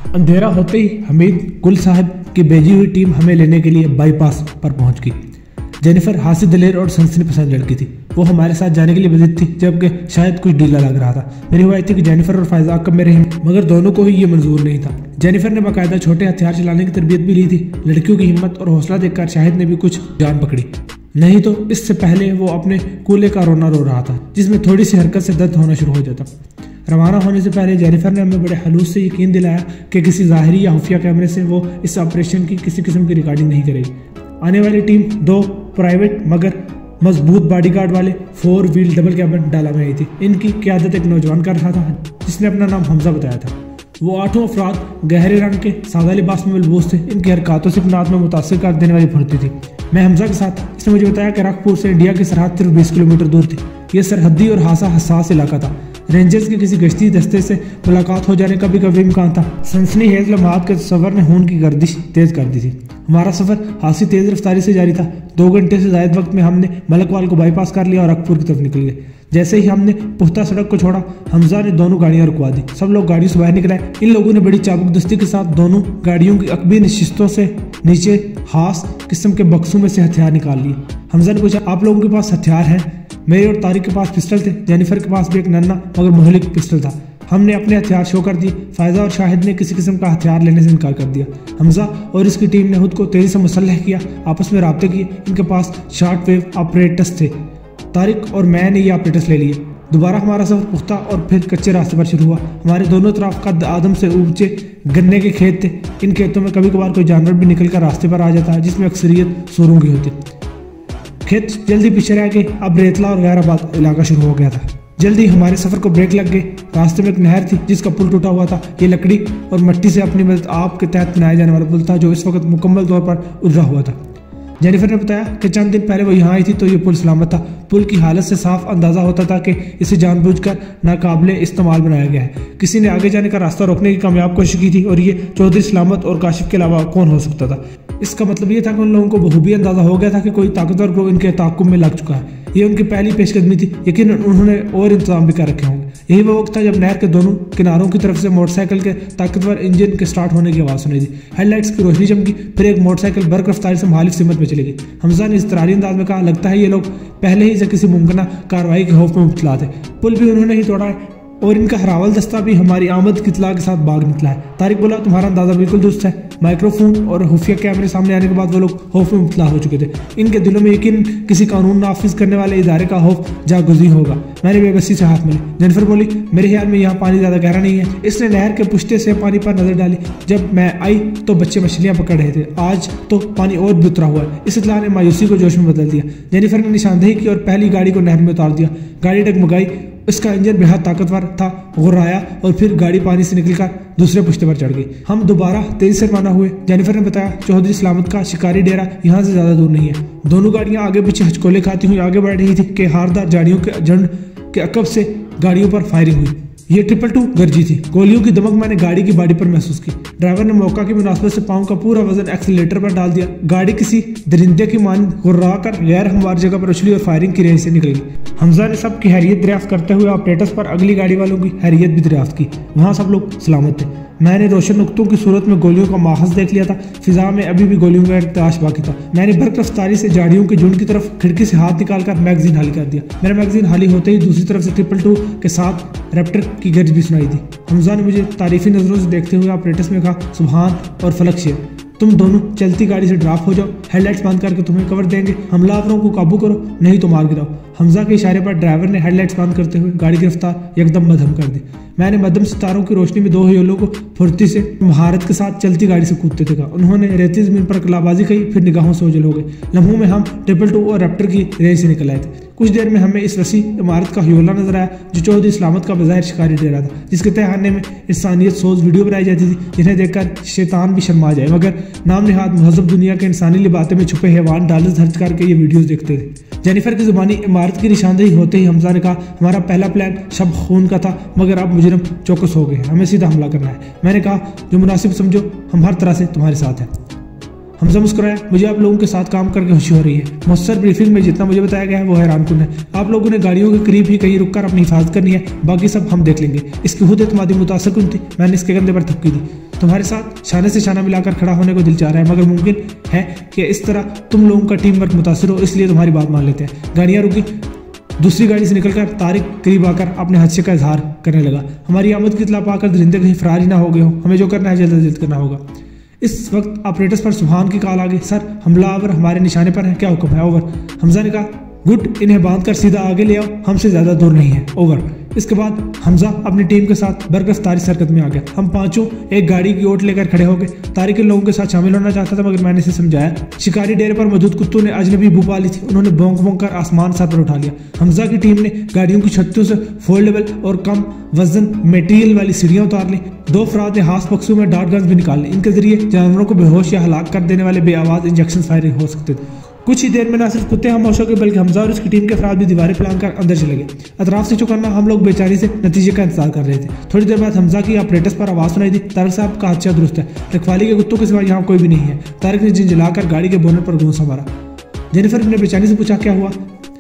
अंधेरा होते ही हमीद गुल साहब की भेजी हुई टीम हमें लेने के लिए बाईपास पर पहुंच गई। जेनिफर हासी दिलेर और सनसनी पसंद लड़की थी। वो हमारे साथ जाने के लिए बजित थी, जबकि शायद कुछ ढीला लग रहा था। मेरी हुआ थी कि जेनिफर और फायजा कब में रहें, मगर दोनों को ही ये मंजूर नहीं था। जेनिफर ने बाकायदा छोटे हथियार चलाने की तरबियत भी ली थी। लड़कियों की हिम्मत और हौसला देखकर शाहिद ने भी कुछ जान पकड़ी, नहीं तो इससे पहले वो अपने कूले का रोना रो रहा था, जिसमें थोड़ी सी हरकत से दर्द होना शुरू हो जाता। रवाना होने से पहले जेनिफर ने हमें बड़े हलूस से यकीन दिलाया कि किसी ज़ाहिरी या खुफिया कैमरे से वो इस ऑपरेशन की किसी किस्म की रिकॉर्डिंग नहीं करेगी। आने वाली टीम 2 प्राइवेट मगर मजबूत बॉडीगार्ड वाले 4 व्हील डबल कैबिन डाला में आई थी। इनकी क़यादत एक नौजवान कर रहा था जिसने अपना नाम हमजा बताया था। वो 8 अफराद गहरे रंग के सादा लिबास में मलबूस थे। इनकी हरकतों से नात में मुतासिर कर देने वाली फुर्ती थी। मैं हमजा के साथ, इसने मुझे बताया कि रखपुर से इंडिया की सरहद सिर्फ 20 किलोमीटर दूर थी। यह सरहदी और हसास इलाका था। रेंजर्स के किसी गश्ती दस्ते से मुलाकात हो जाने का भी कभी इम्कान था। सनसनी हेज लम्हात के सफर ने खून की गर्दिश तेज कर दी थी। हमारा सफर खासी तेज रफ्तारी से जारी था। 2 घंटे से ज्यादा वक्त में हमने मलकवाल को बाईपास कर लिया और रखपुर की तरफ निकल गए। जैसे ही हमने पुख्ता सड़क को छोड़ा, हमजा ने दोनों गाड़ियां रुकवा दी। सब लोग गाड़ियों से बाहर निकले। इन लोगों ने बड़ी चाबुकदस्ती के साथ दोनों गाड़ियों की अकबी नशिस्तों से नीचे खास किस्म के बक्सों में से हथियार निकाल लिए। हमजा ने पूछा, आप लोगों के पास हथियार हैं? मेरे और तारिक के पास पिस्टल थे। जेनिफर के पास भी एक नन्ना मगर मुहलिक पिस्टल था। हमने अपने हथियार शो कर दिए। फायजा और शाहिद ने किसी किस्म का हथियार लेने से इनकार कर दिया। हमजा और इसकी टीम ने खुद को तेजी से मुसल्लह किया, आपस में राब्ते किए। इनके पास शॉर्ट वेव ऑपरेटर्स थे। तारिक और मैंने ये ऑपरेटर्स ले लिए। दोबारा हमारा सफर पुख्ता और फिर कच्चे रास्ते पर शुरू हुआ। हमारे दोनों तरफ कद आदम से ऊंचे गन्ने के खेत थे। इन खेतों में कभी कभार कोई जानवर भी निकल कर रास्ते पर आ जाता है, जिसमें अक्सरियत सूरों की होती। खेत जल्दी पीछे रह गए। अब रेतला और गैराबाद इलाका शुरू हो गया था। जल्दी हमारे सफर को ब्रेक लग गए। रास्ते में एक नहर थी जिसका पुल टूटा हुआ था। ये लकड़ी और मिट्टी से अपनी मदद आप के तहत बनाया जाने वाला पुल था, जो इस वक्त मुकम्मल तौर पर उधरा हुआ था। जेनिफर ने बताया कि चंद दिन पहले वो यहाँ आई थी तो ये पुल सलामत था। पुल की हालत से साफ अंदाजा होता था कि इसे जानबूझकर नाकाबिले इस्तेमाल बनाया गया है। किसी ने आगे जाने का रास्ता रोकने की कामयाब कोशिश की थी और ये चौधरी सलामत और काशिफ के अलावा कौन हो सकता था। इसका मतलब ये था कि उन लोगों को बखूबी अंदाजा हो गया था कि कोई ताकतवर ग्रोह इनके ताक़ुब में लग चुका है। ये उनकी पहली पेशकदमी थी। यकीनन उन्होंने और इंतजाम भी कर रखे होंगे। यही वो वक्त था जब नहर के दोनों किनारों की तरफ से मोटरसाइकिल के ताकतवर इंजन के स्टार्ट होने की आवाज़ सुनी दी। हेडलाइट्स की रोशनी चमकी। फिर एक मोटरसाइकिल बर्क रफ्तारी से मुखालिफ सिमत में चली गई। हमजा ने इस्तरारी अंदाज में कहा, लगता है ये लोग पहले ही से किसी मुमकिन कार्रवाई के खौफ में मुब्तला थे। पुल भी उन्होंने ही तोड़ा है और इनका हरावल दस्ता भी हमारी आमद की इत्तला के साथ भाग निकला है। तारिक बोला, तुम्हारा अंदाजा बिल्कुल दुरुस्त है। माइक्रोफोन और खुफिया कैमरे सामने आने के बाद वो लोग खौफ में मुब्तला हो चुके थे। इनके दिलों में यकीन किसी कानून नाफिज करने वाले इदारे का खौफ जागुज़ी होगा। मैंने बेबसी से हाथ मिले। जेनिफर बोली, मेरे ख्याल में यहाँ पानी ज़्यादा गहरा नहीं है। इसने नहर के पुश्ते से पानी पर नजर डाली। जब मैं आई तो बच्चे मछलियाँ पकड़ रहे थे। आज तो पानी और भी उतरा हुआ है। इस इत्तला ने मायूसी को जोश में बदल दिया। जेनिफर ने निशानदेही की और पहली गाड़ी को नहर में उतार दिया। गाड़ी डगमगाई। इसका इंजन बेहद ताकतवर था। गुर्राया और फिर गाड़ी पानी से निकलकर दूसरे पुश्ते पर चढ़ गई। हम दोबारा तेजी से रवाना हुए। जेनिफर ने बताया, चौधरी सलामत का शिकारी डेरा यहाँ से ज्यादा दूर नहीं है। दोनों गाड़ियां आगे पीछे हचकोले खाती हुई आगे बढ़ रही थी कि हारदार झाड़ियों के झंड के अकब से गाड़ियों पर फायरिंग हुई। ये 222 गरजी थी। गोलियों की दमक मैंने गाड़ी की बॉडी पर महसूस की। ड्राइवर ने मौका की मुनासबत से पाँव का पूरा वजन एक्सीलेटर पर डाल दिया। गाड़ी किसी दरिंदे की मानद गुर्रा कर गैर हमवार जगह पर उछली और फायरिंग की रेंज से निकल गई। हमजा ने सब की हैरियत दरियाफ्त करते हुए ऑपरेटर्स पर अगली गाड़ी वालों की हैरियत भी दरियाफ्त की। वहाँ सब लोग सलामत थे। मैंने रोशन नुक्तों की सूरत में गोलियों का माखज देख लिया था। फिजा में अभी भी गोलियों का तलाश बाकी था। मैंने बर्क रफ्तारी से झाड़ियों के झुंड की तरफ खिड़की से हाथ निकालकर मैगजीन खाली कर दिया। मेरा मैगजीन खाली होते ही दूसरी तरफ से 222 के साथ रैप्टर की गर्ज भी सुनाई दी। हमजा ने मुझे तारीफी नजरों से देखते हुए ऑपरेटर्स में कहा, सुभान और फलक शेर, तुम दोनों चलती गाड़ी से ड्रॉप हो जाओ। हेडलाइट्स बंद करके तुम्हें कवर देंगे। हमलावरों को काबू करो, नहीं तो मार गिराओ। हमजा के इशारे पर ड्राइवर ने हेडलाइट्स बंद करते हुए गाड़ी की रफ्तार एकदम मध्यम कर दी। मैंने मध्यम सितारों की रोशनी में 2 हियोलों को फुर्ती से महारत के साथ चलती गाड़ी से कूदते देखा। उन्होंने रेती जमीन पर कलाबाजी की, फिर निगाहों से ओझल हो गए। लम्हों में हम 222 और रैप्टर की रेंज से निकल आए थे। कुछ देर में हमें इस वसी इमारत का हियोला नजर आया जो चौधरी सलामत का बज़ाहिर शिकारी डेरा था, जिसके तहखाने में इंसानियत सोज वीडियो बनाई जाती थी जिन्हें देखकर शैतान भी शर्मा जाए, मगर नाम निहाद महजब दुनिया के इंसानी लिबाते में छुपे हैवान डॉलर्स खर्च करके ये वीडियोस देखते थे। जेनिफर की जुबानी इमारत की निशानदेही होते ही हमजा ने कहा, हमारा पहला प्लान शब खून का था, मगर अब मुजरिम चौकस हो गए, हमें सीधा हमला करना है। मैंने कहा, जो मुनासिब समझो, हम हर तरह से तुम्हारे साथ हैं। हमजा मुस्कुराया। मुझे आप लोगों के साथ काम करके खुशी हो रही है। मुख्तसर ब्रीफिंग में जितना मुझे बताया गया है वो हैरानकुन है। आप लोगों ने गाड़ियों के करीब ही कहीं रुककर अपनी हिफाजत करनी है, बाकी सब हम देख लेंगे। इसकी खुद एतमादी मुतासर थी। मैंने इसके कंधे पर थपकी दी। तुम्हारे साथ शाने से शाना मिलाकर खड़ा होने को दिल चाह रहा है, मगर मुमकिन है कि इस तरह तुम लोगों का टीम वर्क मुतासर हो, इसलिए तुम्हारी बात मान लेते हैं। गाड़ियाँ रुकी। दूसरी गाड़ी से निकलकर तारिक करीब आकर अपने हादसे का इजहार करने लगा। हमारी आमद की इतला पाकर दरिंदे कहीं फरार ही ना हो गए हो। हमें जो करना है जल्द से जल्द करना होगा। इस वक्त ऑपरेटर्स पर सुभान की कॉल आ गई। सर, हमलावर हमारे निशाने पर है, क्या हुक्म है? ओवर। हमजा ने कहा, गुड, इन्हें बांध कर सीधा आगे ले आओ, हमसे ज्यादा दूर नहीं है। ओवर। इसके बाद हमजा अपनी टीम के साथ बरगस तारिक हरकत में आ गया। हम पांचों एक गाड़ी की ओट लेकर खड़े हो गए। तारिक इन लोगों के साथ शामिल होना चाहता था, मगर मैंने इसे समझाया। शिकारी डेरे पर मौजूद कुत्तों ने अजनबी बू पाली थी। उन्होंने भौंक भौंक कर आसमान सर पर उठा लिया। हमजा की टीम ने गाड़ियों की छत्तों से फोल्डेबल और कम वजन मटेरियल वाली सीढ़ियां उतार ली। दो अफराद ने हाथ बक्सों में डार्ट गन्स भी निकाल ली। इनके जरिए जानवरों को बेहोश या हलाक कर देने वाले बेआवाज इंजेक्शन फायरिंग हो सकते थे। कुछ ही देर में न सिर्फ कुत्ते खामोश हो गए, बल्कि हमजा और उसकी टीम के अफराद भी दीवारें फैलान कर अंदर चले गए। अतराफ से चौकन्ना हम लोग बेचारी से नतीजे का इंतजार कर रहे थे। थोड़ी देर बाद हमजा की ऑपरेटर्स पर आवाज सुनाई दी। तारिक साहब का हादसा दुरुस्त है, रखवाली के कुत्तों के सिवा यहाँ कोई भी नहीं है। तारिक ने झिंझलाकर गाड़ी के बोनट पर घूंसा मारा। जेनिफर ने बेचैनी से पूछा, क्या हुआ?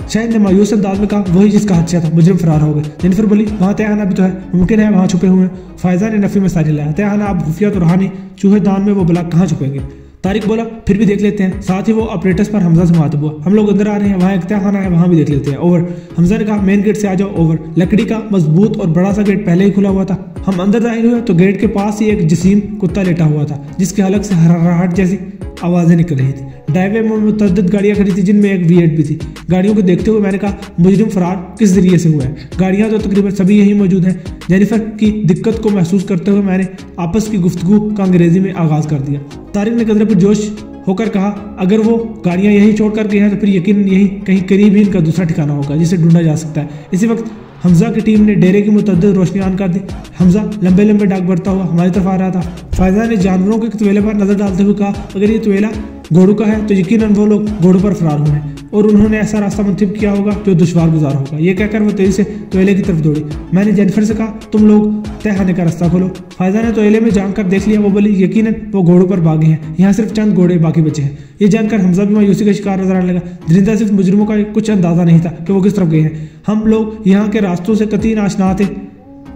शायद ने मायूस अंदाज में कहा, वही जिसका हादसा था, मुजरिम फरार हो गए। जेनिफर बोली, वहाँ तयहाना भी तो है, मुमकिन है वहाँ छुपे हुए हैं। फायजा ने नफी में सारी लाया। तयहाना आप खुफिया तो रहा नहीं, चूहेदान में वो बला कहाँ छुपेंगे? तारिक बोला, फिर भी देख लेते हैं। साथ ही वो ऑपरेटर्स पर हमजा से मुखातिब हुआ। हम लोग अंदर आ रहे हैं, वहाँ एक तहखाना है, वहाँ भी देख लेते हैं। ओवर। हमजा ने कहा, मेन गेट से आ जाओ। ओवर। लकड़ी का मजबूत और बड़ा सा गेट पहले ही खुला हुआ था। हम अंदर दाखिल हुए तो गेट के पास ही एक जसीम कुत्ता लेटा हुआ था, जिसके हलक से हरहराहट जैसी आवाजें निकल रही थी। ड्राइवे में मुतअद्दिद गाड़ियां खड़ी थी, जिनमें एक V8 भी थी। गाड़ियों को देखते हुए मैंने कहा, मुजरिम फरार किस जरिए से हुआ है? गाड़ियां तो तकरीबन सभी यही मौजूद हैं। जेनिफर की दिक्कत को महसूस करते हुए मैंने आपस की गुफ्तगू का अंग्रेजी में आगाज कर दिया। तारिक ने कदर पर जोश होकर कहा, अगर वो गाड़ियां यही छोड़कर गए हैं तो फिर यकीन यही कहीं करीब ही इनका दूसरा ठिकाना होगा जिसे ढूंढा जा सकता है। इसी वक्त हमजा की टीम ने डेरे की मुतअद्दिद रोशनी ऑन कर दी। हमजा लंबे लंबे डाक बढ़ता हुआ हमारी तरफ आ रहा था। फायजा ने जानवरों के तवेले पर नजर डालते हुए कहा, अगर ये तवेला घोड़ों का है तो यकीनन वो लोग घोड़ों पर फरार हुए हैं और उन्होंने ऐसा रास्ता मुंतखब किया होगा जो दुश्वार गुजार होगा। ये कहकर वो तेजी से तवेले की तरफ दौड़ी। मैंने जेनिफर से कहा, तुम लोग तहखाने का रास्ता खोलो। फायजा ने तवेले में जानकर देख लिया। वो बोली, यकीनन वो घोड़ों पर भागे हैं, यहाँ सिर्फ चंद घोड़े बाकी बचे हैं। ये जानकर हमजा भी मायूसी का शिकार नजर आने लगा। दरिंदा सिर्फ मुजरिमों का कुछ अंदाजा नहीं था कि वो किस तरफ गए हैं। हम लोग यहाँ के रास्तों से कतई नाशना थे,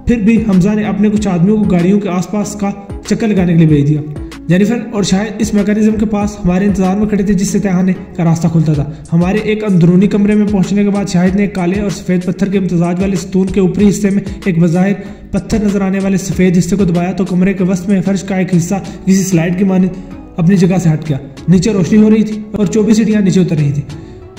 फिर भी हमजा ने अपने कुछ आदमियों को गाड़ियों के आसपास का चक्कर लगाने के लिए भेज दिया। जेनिफर और शायद इस मैकेनिज्म के पास हमारे इंतजार में खड़े थे, जिससे तहखाने का रास्ता खुलता था। हमारे एक अंदरूनी कमरे में पहुंचने के बाद शाहिद ने काले और सफेद पत्थर के इम्तजाज वाले सतून के ऊपरी हिस्से में एक बज़ाहिर पत्थर नजर आने वाले सफेद हिस्से को दबाया तो कमरे के वस्त में फर्श का एक हिस्सा किसी स्लाइड की मानिंद अपनी जगह से हट गया। नीचे रोशनी हो रही थी और 24 सीढ़ियां नीचे उतर रही थी।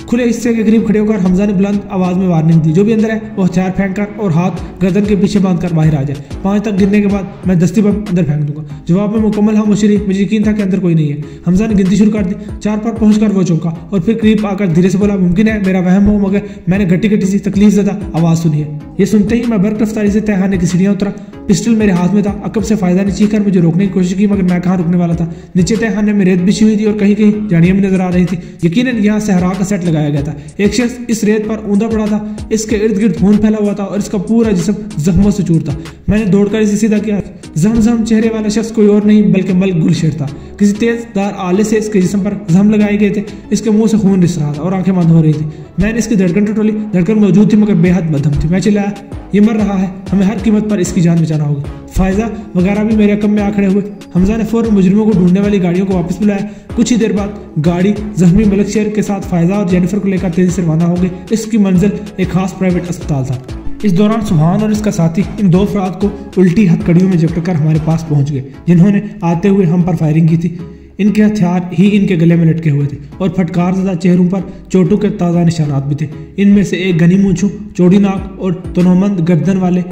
खुले हिस्से के करीब खड़े होकर हमजा ने बुलंद आवाज में वार्निंग दी, जो भी अंदर है वो हथियार फेंक कर और हाथ गर्दन के पीछे बांधकर बाहर आ जाए। 5 तक गिनने के बाद मैं दस्ती बम अंदर फेंक दूंगा। जवाब में मुकम्मल खामोशी रही। मुझे यकीन था कि अंदर कोई नहीं है। हमजा ने गिनती शुरू कर दी। 4 पर पहुंचकर वो चौंका और फिर करीब आकर धीरे से बोला, मुमकिन है मेरा वहम हो, मगर मैंने घटी घटी सी तकलीफ ज़दा आवाज सुनी है। ये सुनते ही मैं बर्क रफ्तारी से तहखाने की सीढ़ियां उतरा। पिस्टल मेरे हाथ में था। अकब से फायदा ने चीख कर मुझे रोकने की कोशिश की, मगर मैं कहाँ रुकने वाला था। नीचे तहखाने में रेत बिछी हुई थी और कहीं कहीं झाड़ियां भी नजर आ रही थी। यकीनन यहाँ सहरा का सेट लगाया गया था। एक शख्स इस रेत पर ऊंधा पड़ा था। इसके इर्द गिर्द खून फैला हुआ था और इसका पूरा जिस्म जख्मों से चूर था। मैंने दौड़कर इसे सीधा किया। जम चेहरे वाला शख्स कोई और नहीं बल्कि मलिक गुलशेर था। किसी तेजदार आले से इसके जिस्म पर जम लगाए गए थे। इसके मुंह से खून रिस रहा था और आंखें बंद हो रही थी। मैंने इसकी धड़कन टटोली। धड़कन मौजूद थी मगर बेहद मध्यम थी। मैं चिल्लाया, ये मर रहा है, हमें हर कीमत पर इसकी जान बचाना होगी। फायजा वगैरह भी मेरे कम में आ खड़े हुए। हमजा ने फौरन मुजरिमों को ढूंढने वाली गाड़ियों को वापस बुलाया। कुछ ही देर बाद गाड़ी जख्मी मलिक शेर के साथ फायजा और जेनिफर को लेकर तेजी से रवाना हो गई। इसकी मंजिल एक खास प्राइवेट अस्पताल था। इस दौरान सुभान और इसका साथी इन 2 अफराद को उल्टी हथकड़ियों में जकड़कर हमारे पास पहुंच गए, जिन्होंने आते हुए हम पर फायरिंग की थी। इनके हथियार ही इनके गले में लटके हुए थे और फटकारज़दा चेहरों पर चोटों के ताज़ा निशानात भी थे। इनमें से एक घनी मूंछों, चौड़ी नाक और तनोमंद गर्दन वाले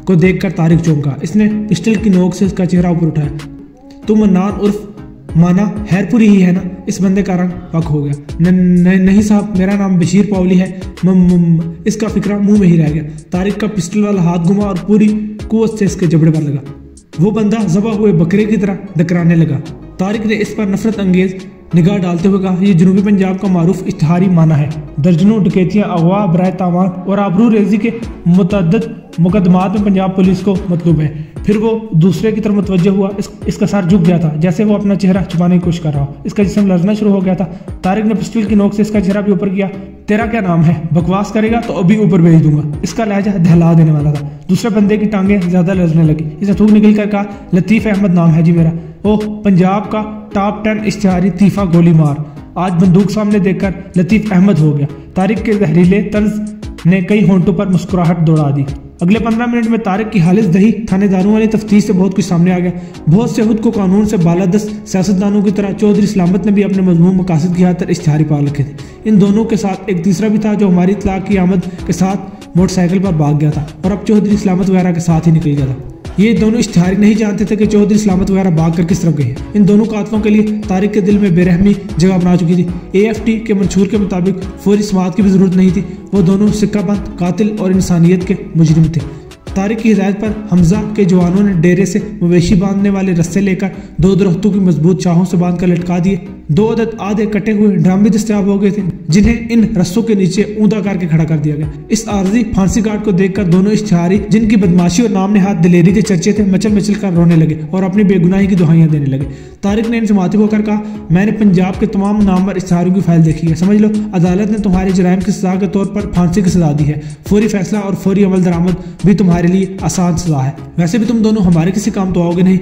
को देखकर तारिक चौंका। इसने पिस्टल की नोक से इसका चेहरा ऊपर उठाया। तुम मन्नान उर्फ माना हैरपुरी ही है ना? इस बंदे का रंग पक हो गया। नहीं साहब, मेरा नाम बशीर पावली है। इसका फिक्रा मुंह में ही रह गया। तारिक का पिस्टल वाला हाथ घुमा और पूरी कुव्वत से इसके जबड़े पर लगा। वो बंदा ज़बा हुए बकरे की तरह डकराने लगा। तारिक ने इस पर नफरत अंगेज निगाह डालते हुए कहा, यह जनूबी पंजाब का मारूफ इश्तिहारी माना है। दर्जनों डकैतियां, अगवा, बराए तावान और आबरू रेजी के मुतअद्दिद मुकदमात में पंजाब पुलिस को मतलूब है। फिर वो दूसरे की तरफ मुतवज्जह हुआ। इसका सर झुक गया था, जैसे वो अपना चेहरा छुपाने की कोशिश कर रहा हो। इसका जिस्म लड़ना शुरू हो गया था। तारिक ने पिस्टल की नोक से इसका चेहरा भी ऊपर किया। तेरा क्या नाम है? बकवास करेगा तो अभी ऊपर भेज दूंगा। इसका लहजा दहला देने वाला था। दूसरे बंदे की टांगे ज्यादा लड़ने लगी। इसे थूक निकल कर कहा, लतीफ अहमद नाम है जी मेरा। ओह, पंजाब का टॉप 10 इश्तिहारी तीफा गोली मार। आज बंदूक सामने देखकर लतीफ अहमद हो गया। तारिक के जहरीले तर्ज ने कई होंठों पर मुस्कुराहट दौड़ा दी। अगले 15 मिनट में तारिक की हालिस दही थानेदारों वाली तफ्तीश से बहुत कुछ सामने आ गया। बहुत से खुद को कानून से बालादस्त सियासतदानों की तरह चौधरी सलामत ने भी अपने मजमूम मकासद की खातिर इश्तिहारी पाल रखे थे। इन दोनों के साथ एक तीसरा भी था जो हमारी इत्तला की आमद के साथ मोटरसाइकिल पर भाग गया था और अब चौधरी सलामत वगैरह के साथ ही निकल गया था। ये दोनों इश्तिहारी नहीं जानते थे कि चौधरी सलामत वगैरह भाग कर किस तरफ गए हैं। इन दोनों कातलों के लिए तारिक के दिल में बेरहमी जगह बना चुकी थी। AFT के मंशूर के मुताबिक फौरी समाअत की भी जरूरत नहीं थी। वो दोनों सिक्काबंद कातिल और इंसानियत के मुजरिम थे। तारिक की हिदायत पर हमजा के जवानों ने डेरे से मवेशी बांधने वाले रस्से लेकर 2 दरख्तों की मजबूत शाहों से बांधकर लटका दिए। 2 अदद आधे कटे हुए ड्रम भी दस्तयाब हो गए थे, जिन्हें इन रस्सों के नीचे ऊंधा करके खड़ा कर दिया गया। इस आर्जी फांसी गार्ड को देखकर दोनों इश्तिहारी, जिनकी बदमाशी और नाम नेहाद दिलेरी के चर्चे थे, मचल मचल कर रोने लगे और अपनी बेगुनाही की दुहाइयां देने लगे। तारिक ने इनसे मुखातिब होकर कहा, मैंने पंजाब के तमाम नामवर इश्तिहारियों की फाइल देखी है। समझ लो, अदालत ने तुम्हारे जुराइम की सजा के तौर पर फांसी की सजा दी है। फौरी फैसला और फौरी अमल दरामद भी तुम्हारे लिए आसान सजा है। वैसे भी तुम दोनों हमारे किसी काम तो आओगे नहीं।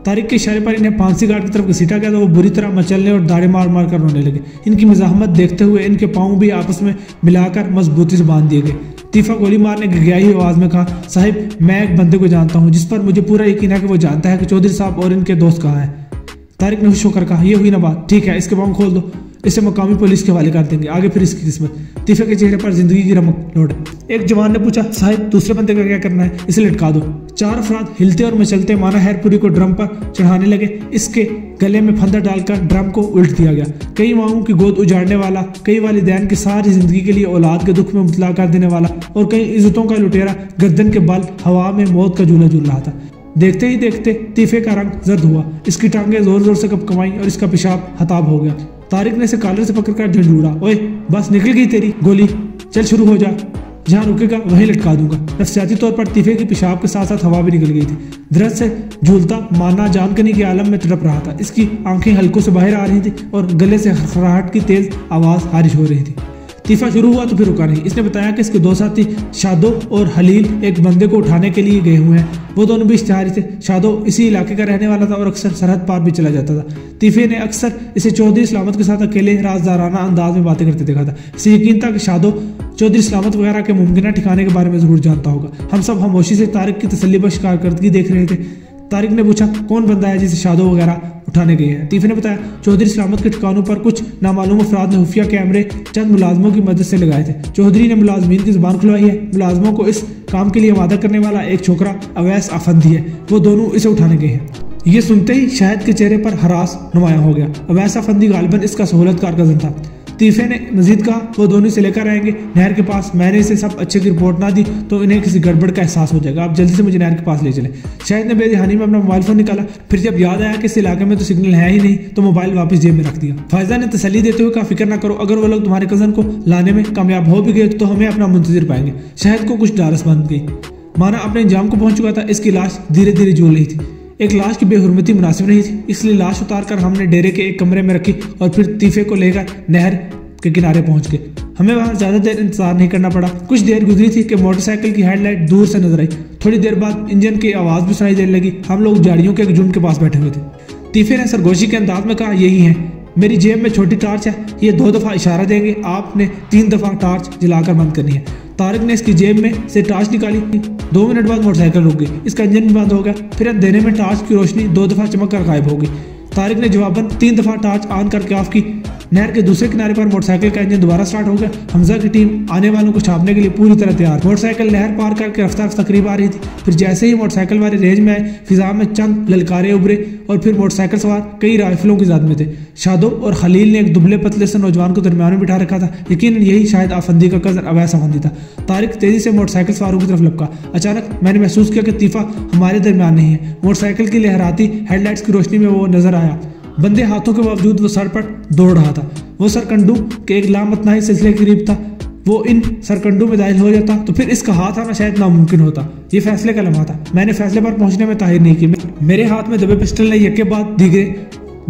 तारिक के इशारे पर इन्हें फांसी गार्ड की तरफ घसीटा गया तो वो बुरी तरह मचलने और दाढ़े मार मार कर रोने लगे। इनकी मज़ाहमत देखते हुए इनके पाँव भी आपस में मिलाकर मजबूती से बांध दिए गए। तीफा गोली मार ने घिघियाई आवाज में कहा, साहिब मैं एक बंदे को जानता हूँ जिस पर मुझे पूरा यकीन है कि वो जानता है कि चौधरी साहब और इनके दोस्त कहाँ हैं। तारिक ने खुश होकर कहा, ये हुई ना बात, ठीक है इसके पाँव खोल दो, इसे मकामी पुलिस के हवाले कर देंगे, आगे फिर इसकी किस्मत। तीफे के चेहरे पर जिंदगी की रमक लौट। एक जवान ने पूछा, साहिब दूसरे बंदे का क्या करना है? इसे लटका दो। 4 अफराद हिलते और मचलते माना हैरपुरी को ड्रम पर चढ़ाने लगे। इसके गले में फंदा डालकर ड्रम को उल्ट दिया गया। कई माओं की गोद उजाड़ने वाला, कई वालिदैन की सारी जिंदगी के लिए औलाद के दुख में मुबतला कर देने वाला और कई इज्जतों का लुटेरा गर्दन के बल हवा में मौत का झूला झूल रहा था। देखते ही देखते तीफे का रंग जर्द हुआ। इसकी टांगे जोर जोर से कपकमाई और इसका पेशाब हताब हो गया। तारिक ने इसे कॉलर से पकड़कर झंझोड़ा, ओए बस निकल गई तेरी गोली, चल शुरू हो जा, जहाँ रुकेगा वहीं लटका दूंगा। नफ्सियाती तौर पर तीफे के पेशाब के साथ साथ हवा भी निकल गई थी। दर्द से झूलता माना जानकनी के आलम में तड़प रहा था। इसकी आंखें हल्कों से बाहर आ रही थी और गले से खड़खड़ाहट की तेज आवाज खारिज हो रही थी। तीफा शुरू हुआ तो फिर रुका नहीं। इसने बताया कि इसके 2 साथी शादो और हलील एक बंदे को उठाने के लिए गए हुए हैं। वो दोनों भी इश्तिहारी थे। शादो इसी इलाके का रहने वाला था और अक्सर सरहद पार भी चला जाता था। तीफे ने अक्सर इसे चौधरी सलामत के साथ अकेले राजदाराना अंदाज में बातें करते देखा था। इसे यकीन था कि शादो चौधरी सलामत वगैरह के मुमकिन ठिकाने के बारे में जरूर जानता होगा। हम सब खामोशी से तारिक की तसल्ली बख्श कारकर्दगी देख रहे थे। तारिक ने पूछा, कौन बंदा है जिसे शादो वगैरह उठाने गए हैं? तीफे ने बताया, चौधरी सलामत के ठिकानों पर कुछ नामालूम अफराद ने खुफिया कैमरे चंद मुलाजमों की मदद से लगाए थे। चौधरी ने मुलाजमीन की जुबान खुलवाई है। मुलाजमों को इस काम के लिए वादा करने वाला एक छोकरा अवैस अफंदी है। वो दोनों इसे उठाने गए हैं। ये सुनते ही शाहिद के चेहरे पर हरास नुमाया हो गया। अवैस अफंदी गालिबन इसका सहूलतकार कजन था। तीफे ने मजीद कहा, वो दोनों इसे लेकर आएंगे नहर के पास। मैंने इसे सब अच्छे की रिपोर्ट ना दी तो इन्हें किसी गड़बड़ का एहसास हो जाएगा। आप जल्दी से मुझे नहर के पास ले चले। शाहिद ने बेदहानी में अपना मोबाइल फोन निकाला। फिर जब याद आया कि इस इलाके में तो सिग्नल है ही नहीं तो मोबाइल वापस जेब में रख दिया। फायजा ने तसल्ली देते हुए कहा, फिक्र ना करो, अगर वो लोग तुम्हारे कजन को लाने में कामयाब हो भी गए तो हमें अपना मुंतजिर पाएंगे। शाहिद को कुछ डारस बन गई, माना अपने इंजाम को पहुंच चुका था। इसकी लाश धीरे धीरे झूल रही थी। एक लाश की बेहुरमती मुनासिब नहीं थी, इसलिए लाश उतारकर हमने डेरे के एक कमरे में रखी और फिर तीफे को लेकर नहर के किनारे पहुंच गए। हमें वहां ज्यादा देर इंतजार नहीं करना पड़ा। कुछ देर गुजरी थी कि मोटरसाइकिल की हेडलाइट दूर से नजर आई। थोड़ी देर बाद इंजन की आवाज भी सुनाई देने लगी। हम लोग झाड़ियों के एक झुंड के पास बैठे हुए थे। तीफे ने सरगोशी के अंदाज में कहा, यही है, मेरी जेब में छोटी टार्च है, ये 2 दफा इशारा देंगे, आपने 3 दफा टार्च जलाकर बंद करनी है। तारिक ने इसकी जेब में से टार्च निकाली। 2 मिनट बाद मोटरसाइकिल रुक गई। इसका इंजन भी बंद हो गया। फिर अंधेरे में टार्च की रोशनी 2 दफा चमक कर गायब हो गई। तारिक ने जवाबन 3 दफा टार्च ऑन करके ऑफ की। नहर के दूसरे किनारे पर मोटरसाइकिल का इंजन दोबारा स्टार्ट हो गया। हमजा की टीम आने वालों को छापने के लिए पूरी तरह तैयार। मोटरसाइकिल नहर पार करके रफ्तार रफ्तार करीब आ रही थी। फिर जैसे ही मोटरसाइकिल वाले रेंज में आए, फिजा में चंद ललकारे उभरे और फिर मोटरसाइकिल सवार कई राइफलों की ज़द में थे। शादो और खलील ने एक दुबले पतले से नौजवान को दरमियान में बिठा रखा था। यकीनन यही शायद अफंदी का कजन अवैस अफंदी था। तारिक तेजी से मोटरसाइकिल सवारों की तरफ लपका। अचानक मैंने महसूस किया कि तीफा हमारे दरमियान नहीं है। मोटरसाइकिल की लहराती हेडलाइट्स की रोशनी में वो नजर आया। बंदे हाथों के बावजूद वो सर पर दौड़ रहा था। वो सर कंडू के एक लामतनाही सिलसिले के करीब था। वो इन सरकंडों में दाखिल हो जाता तो फिर इसका हाथ आना शायद नामुमकिन होता। ये फैसले का लम्हा था। मैंने फैसले पर पहुंचने में ताहिर नहीं की। मेरे हाथ में दबे पिस्टल ने यके बाद दीगरे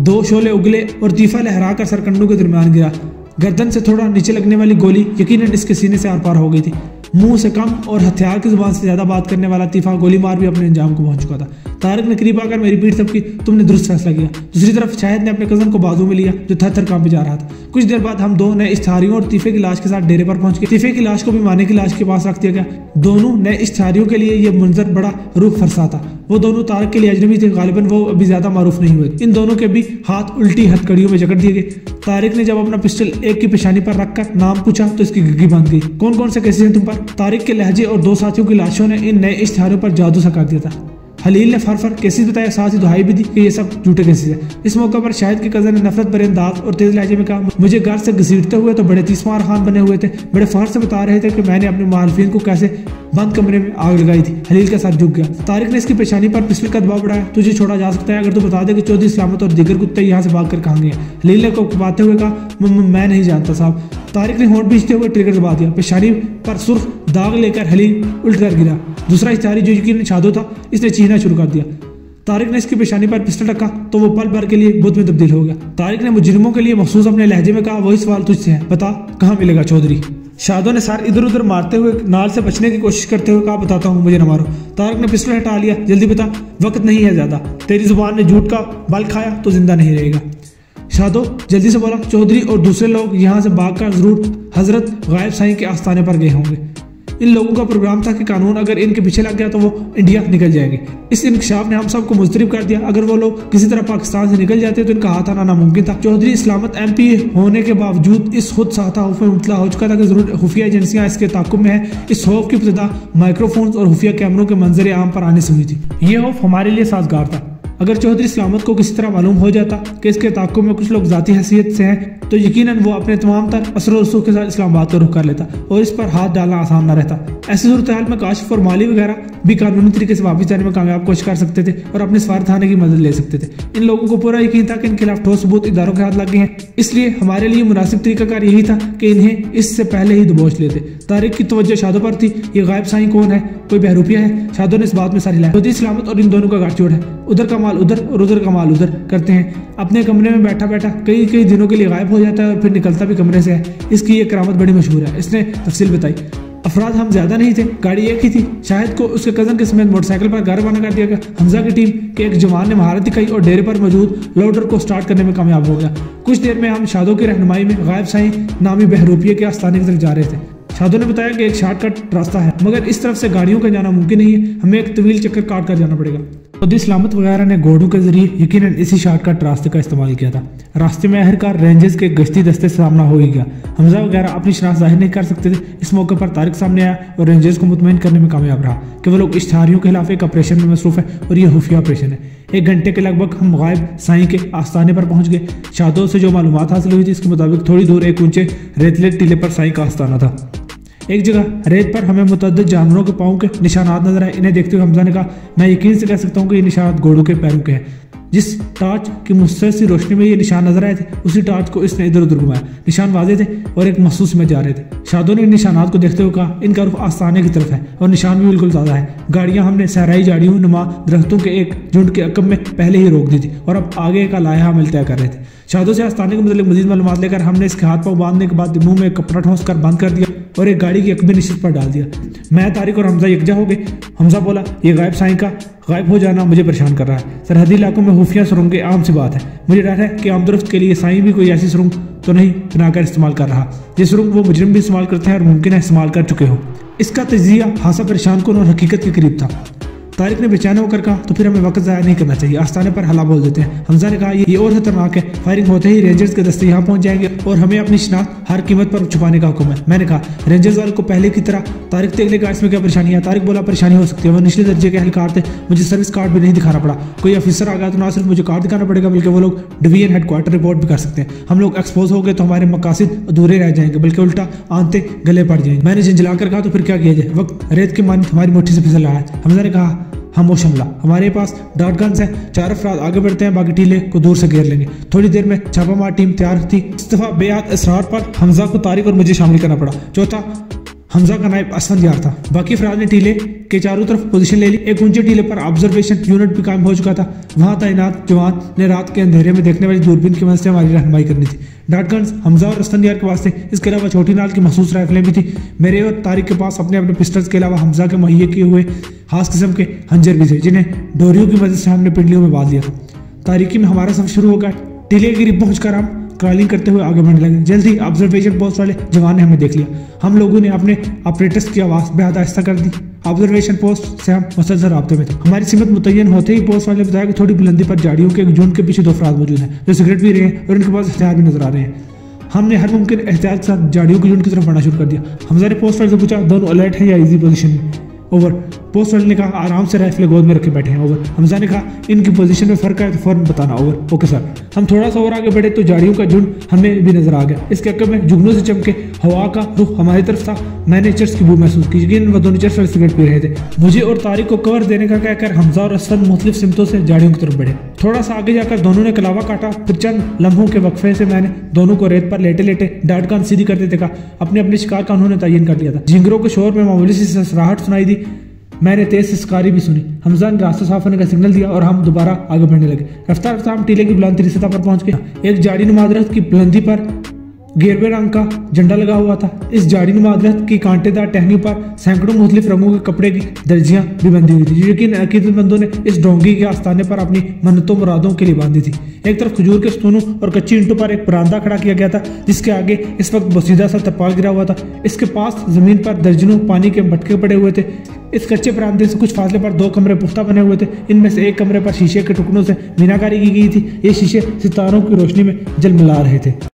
2 शोले उगले और तीफा लहरा कर सरकंडों के दरमियान गिरा। गर्दन से थोड़ा नीचे लगने वाली गोली यकीनन इसके सीने से आर पार हो गई थी। मुंह से कम और हथियार की जुबान से ज्यादा बात करने वाला तीफा गोली मार भी अपने अंजाम को पहुंच चुका था। तारिक ने करीब आकर मेरी पीठ थपकी, तुमने दुरुस्त फैसला किया। दूसरी तरफ शाहिद ने अपने कजन को बाजू में लिया जो थर थर कांपे जा रहा था। कुछ देर बाद हम 2 नए इश्तिहारियों और तीफे की लाश के साथ डेरे पर पहुंच गए। तीफे की लाश को भी माने की लाश के पास रख दिया गया। दोनों नए इश्तिहारियों के लिए यह मंजर बड़ा रूह फरसा था। वो दोनों तारिक के लिए अजनबी थे। गालिबन वो अभी ज्यादा मारूफ नहीं हुए। इन दोनों के भी हाथ उल्टी हथकड़ियों में जकड़ दिए गए। तारिक ने जब अपना पिस्टल एक की पेशानी पर रखकर नाम पूछा तो इसकी गिग्गी बंद गई। कौन कौन से केसेस हैं तुम पर? तारिक के लहजे और 2 साथियों की लाशों ने इन नए इश्तिहारों पर जादू सा कर दिया था। हलील ने फर केसेस बताया, साथ ही दुहाई भी दी कि ये सब झूठे केसेस है। इस मौके पर शाहिद के कजन ने नफरत भरे अंदाज और तेज लहजे में कहा, मुझे घर से घसीटते हुए तो बड़े तीसमार खान बने हुए थे। बड़े फख्र से बता रहे थे कि मैंने अपने मुखालिफिन को कैसे बंद कमरे में आग लगाई थी। हलील का साथ झुक गया। तारिक ने इसकी पेशानी पर पिस्टल का दबाव बढ़ाया, तुझे छोड़ा जा सकता है अगर तू बता दे कि चौधरी सलामत और दीगर कुत्ते यहाँ से भाग कर कहाँ गए। हलील ने कपाते हुए कहा, मैं नहीं जानता साहब। तारिक ने होंठ बीचते हुए ट्रिगर दबा दिया। पेशानी पर सुर्ख दाग लेकर हलील उल्ट कर गिरा। दूसरा इश्तिहारी जो यकीनन शादो था, इसने चीखना शुरू कर दिया। तारिक ने इसकी पेशानी पर पिस्टल रखा तो वो पल भर के लिए बुत में तब्दील हो गया। तारिक ने मुजरिमों के लिए मखसूस अपने लहजे में कहा, वही सवाल तुझसे है, बता कहाँ मिलेगा चौधरी। शादो ने सर इधर उधर मारते हुए नाल से बचने की कोशिश करते हुए कहा, बताता हूँ, मुझे न मारो। तारिक ने पिस्टल हटा लिया, जल्दी बता, वक्त नहीं है ज्यादा। तेरी जुबान ने झूठ का बल खाया तो जिंदा नहीं रहेगा। शादो जल्दी से बोला, चौधरी और दूसरे लोग यहाँ से भागकर जरूर हजरत गायब साईं के आस्थाने पर गए होंगे। इन लोगों का प्रोग्राम था कि कानून अगर इनके पीछे लग गया तो वो इंडिया निकल जाएंगे। इस इंकशाफ ने हम सबको मुस्तरिब कर दिया। अगर वो लोग किसी तरह पाकिस्तान से निकल जाते तो इनका हाथ आना नामुमकिन था। चौधरी सलामत MP होने के बावजूद इस खुद साता खौफ में मुबतला हो चुका था कि जरूर खुफिया एजेंसियां इसके ताकुब में है। इस खौफ की इब्तिदा माइक्रोफोन्स और खुफिया कैमरों के मंजर आम पर आने से हुई थी। ये खौफ हमारे लिए साजगार था। अगर चौधरी सलामत को किसी तरह मालूम हो जाता कि इसके ताकुब में कुछ लोग जाती हैसियत से हैं तो यकीनन वो अपने तमाम तर असर रसूख के साथ इस्लामाबाद का रुख कर लेता और इस पर हाथ डालना आसान न रहता। ऐसी सूरत हाल में काशिफ और माली वगैरह भी कानूनी तरीके से वापस जाने में कामयाब कोशिश कर सकते थे और अपने स्वार्थ थाने की मदद ले सकते थे। इन लोगों को पूरा यकीन था कि इनके खिलाफ ठोस सबूत इदारों के हाथ लग गए हैं, इसलिए हमारे लिए मुनासिब तरीकाकार यही था कि इन्हें इससे पहले ही दबोच लेते। तारिक की तवज्जो शादो पर थी। ये गायब साईं कौन है? कोई बहरूपिया है? शादो ने इस बात में सारी लाया। चौधरी सलामत और इन दोनों का गाठजोड़ है। उधर का माल उधर और उधर का माल उधर करते हैं। अपने कमरे में बैठा बैठा कई दिनों के लिए गायब हो जाता है और फिर निकलता भी कमरे से है। इसकी ये करामत बड़ी मशहूर है। इसने तफसील बताई। अफराद हम ज्यादा नहीं थे, गाड़ी एक ही थी। शाहिद को उसके कजन के समेत मोटरसाइकिल पर घर रवाना कर दिया गया। हमजा की टीम के एक जवान ने महारत दिखाई और डेरे पर मौजूद लोडर को स्टार्ट करने में कामयाब हो गया। कुछ देर में हम शादो की रहनुमाई में गायब साईं नामी बहरूपिये के आस्थाने की तरफ जा रहे थे। शादो ने बताया कि एक शॉर्टकट रास्ता है मगर इस तरफ से गाड़ियों का जाना मुमकिन नहीं है, हमें एक तवील चक्कर काट कर जाना पड़ेगा। चौधरी सलामत वगैरह ने घोड़ों के जरिए यकीनन इसी शॉर्टकट रास्ते का इस्तेमाल किया था। रास्ते में आखिरकार रेंजर्स के गश्ती दस्ते से सामना हो ही गया। हमजा वगैरह अपनी शनाख्त जाहिर नहीं कर सकते थे। इस मौके पर तारिक सामने आया और रेंजर्स को मुतमईन करने में कामयाब रहा कि वो लोग इश्तिहारियों के खिलाफ एक ऑपरेशन में मसरूफ है और ये खुफिया ऑपरेशन है। 1 घंटे के लगभग हम गायब साईं के आस्थाने पर पहुंच गए। शादो से जो मालूमात हासिल हुई थी इसके मुताबिक थोड़ी दूर एक ऊंचे रेतले टीले पर साईं का आस्थाना था। एक जगह रेत पर हमें मुतअद्दिद जानवरों के पाँव के निशानात नजर आए। इन्हें देखते हुए हमजा ने कहा, मैं यकीन से कह सकता हूँ कि ये निशानात घोड़ों के पैरों के हैं। जिस टार्च की मुस्तसी रोशनी में ये निशान नजर आए थे उसी टार्च को इसने इधर उधर घुमाया। निशान वाजे थे और एक महसूस में जा रहे थे। शादो ने इन निशानात को देखते हुए कहा, इनका रुख आस्थाने की तरफ है और निशान भी बिल्कुल ज्यादा है। गाड़ियां हमने सहराई झाड़ियों नुमा दरख्तों के एक झुंड के अकब में पहले ही रोक दी थी और अब आगे का लाया अमल तय कर रहे थे। शादो से आस्थाने के मतलब मजीद मालूमात लेकर हमने इसके हाथ पाँव बांधने के बाद मुंह में कपड़ा ठोंस कर बंद कर दिया और एक गाड़ी की अकबे निश्चित पर डाल दिया। मैं, तारिक और हमजा यकजा हो गए। हमजा बोला, ये गायब साईं का गायब हो जाना मुझे परेशान कर रहा है। सरहदी इलाकों में खुफिया सुरंगें आम सी बात है। मुझे डर है कि आमदरफ्त के लिए साईं भी कोई ऐसी सुरंग तो नहीं बनाकर इस्तेमाल कर रहा। ये सुरंग वो मुजरिम भी इस्तेमाल करते हैं और मुमकिन है इस्तेमाल कर चुके हो। इसका तजिया खासा परेशान कौन और हकीकत के करीब था। तारिक ने बेचैन होकर कहा, तो फिर हमें वक्त ज़ाया नहीं करना चाहिए, आस्थाने पर हला बोल देते हैं। हमजा ने कहा, ये और खतरनाक है। फायरिंग होते ही रेंजर्स के दस्ते यहाँ पहुंच जाएंगे और हमें अपनी शनाख्त हर कीमत पर छुपाने का हुक्म है। मैंने कहा, रेंजर्स वाले को पहले की तरह तारिक देख लेगा, इसमें क्या परेशानी है? तारिक बोला, परेशानी हो सकती है, वो निचले दर्जे के एहलकार थे, मुझे सर्विस कार्ड भी नहीं दिखाना पड़ा। कोई ऑफिसर आ गया तो ना सिर्फ मुझे कार्ड दिखाना पड़ेगा बल्कि वो लोग डिवीजन हेडक्वार्टर रिपोर्ट भी कर सकते हैं। हम लोग एक्सपोज हो गए तो हमारे मकासद अधूरे रह जाएंगे बल्कि उल्टा आंते गले पड़ जाएंगे। मैंने झंझला कर कहा, तो फिर क्या किया जाए? वक्त रेत के मान हमारी मुट्ठी से फिसल रहा है। हमजा ने कहा, खामोश हमला। हमारे पास डॉट गन्स है, 4 अफराद आगे बढ़ते हैं, बाकी टीले को दूर से घेर लेंगे। थोड़ी देर में छापामार टीम तैयार थी। इस दफा बेयाद इसरार पर हमजा को तारिक और मुझे शामिल करना पड़ा। चौथा हमजा का नायब असफंद यार था। बाकी अफराद ने टीले के चारों तरफ पोजीशन ले ली। एक ऊंचे टीले पर ऑब्जर्वेशन यूनिट भी कायम हो चुका था। वहां तैनात जवान ने रात के अंधेरे में देखने वाली दूरबीन की मदद से हमारी रहनुमाई करनी थी। डॉटगन्स हमजा और असफंद यार के पास थे। इसके अलावा छोटी नाल की मखसूस राइफलें भी थी। मेरे और तारिक के पास अपने अपने पिस्टल्स के अलावा हमजा के मुहैया किए हुए खास किस्म के हंजर भी थे, जिन्हें डोरियों की मदद से हमने पिंडलियों में बांध लिया था। तारीकी में हमारा सफर शुरू हो गया। टीले के करीब पहुंचकर हम क्रॉलिंग करते हुए आगे बढ़ने लगे। जल्द ही ऑब्जर्वेशन पोस्ट वाले जवान ने हमें देख लिया। हम लोगों ने अपने ऑपरेटर्स की आवाज़ बेहद आहिस्ता कर दी। ऑब्जर्वेशन पोस्ट से हम मुसलसल राब्ते में थे। हमारी सीमत मुतय्यन होते ही पोस्ट वाले ने बताया कि थोड़ी बुलंदी पर झाड़ियों के एक झुंड के पीछे 2 अफराद मौजूद हैं जो सिगरेट पी रहे हैं और इनके पास हथियार भी नजर आ रहे हैं। हमने हर मुमकिन एहतियात के साथ झाड़ियों के झुंड की तरफ बढ़ना शुरू कर दिया। हमजा ने पोस्ट वाले से पूछा, दोनों अलर्ट हैं या इजी पोजीशन में? ओवर। पोस्ट वाले ने कहा, आराम से राइफल गोद में रखे बैठे हैं। ओवर। हमजा ने कहा, इनकी पोजीशन में फर्क है तो फौरन बताना। ओवर। Okay sir. हम थोड़ा सा और आगे बढ़े तो झाड़ियों का झुंड हमें भी नजर आ गया। इसके अक्कर में जुगनों से चमके हवा का रुख हमारी तरफ था। मैंने चर्च की बू महसूस की, लेकिन वह दोनों चर्च वाले सिगरेट पी रहे थे। मुझे और तारिक को कवर देने का कहकर हमजा और असफंद मुख्तलिफ सिमतों से झाड़ियों की तरफ बढ़े। थोड़ा सा आगे जाकर दोनों ने कलावा काटा। फिर चंद लम्हों के वक्फे से मैंने दोनों को रेत पर लेटे लेटे डाट कान सीधी करते देखा। अपने अपने शिकार का उन्होंने तयन कर लिया था। झिंगरों के शोर में मामूली सी ससराहट सुनाई दी। मैंने तेज सिसकारी भी सुनी। हमजा ने रास्ता साफ होने का सिग्नल दिया और हम दोबारा आगे बढ़ने लगे। रफ्तार रफ्तार हम टीले की बुलंदी सतह पर पहुंच गए। एक झाड़ी नुमा दरख्त की बुलंदी पर गेरवे रंग का झंडा लगा हुआ था। इस झाड़ी नुमा दरख्त की कांटेदार टहनियों पर सैकड़ों मुख्तलिफ रंगों के कपड़े की दर्जियां भी बंधी हुई थी, जो अकीदतमंदों ने इस डोंगी के आस्थाने पर अपनी मन्नतों मुरादों के लिए बांधी थी। एक तरफ खजूर के स्तूनों और कच्ची ईंटों पर एक बरामदा खड़ा किया गया था, जिसके आगे इस वक्त बसीदा सा तरपाल गिरा हुआ था। इसके पास जमीन पर दर्जनों पानी के मटके पड़े हुए थे। इस कच्चे बरामदे से कुछ फासले पर 2 कमरे पुख्ता बने हुए थे। इनमें से एक कमरे पर शीशे के टुकड़ों से मीनाकारी की गई थी। ये शीशे सितारों की रोशनी में जलमला रहे थे।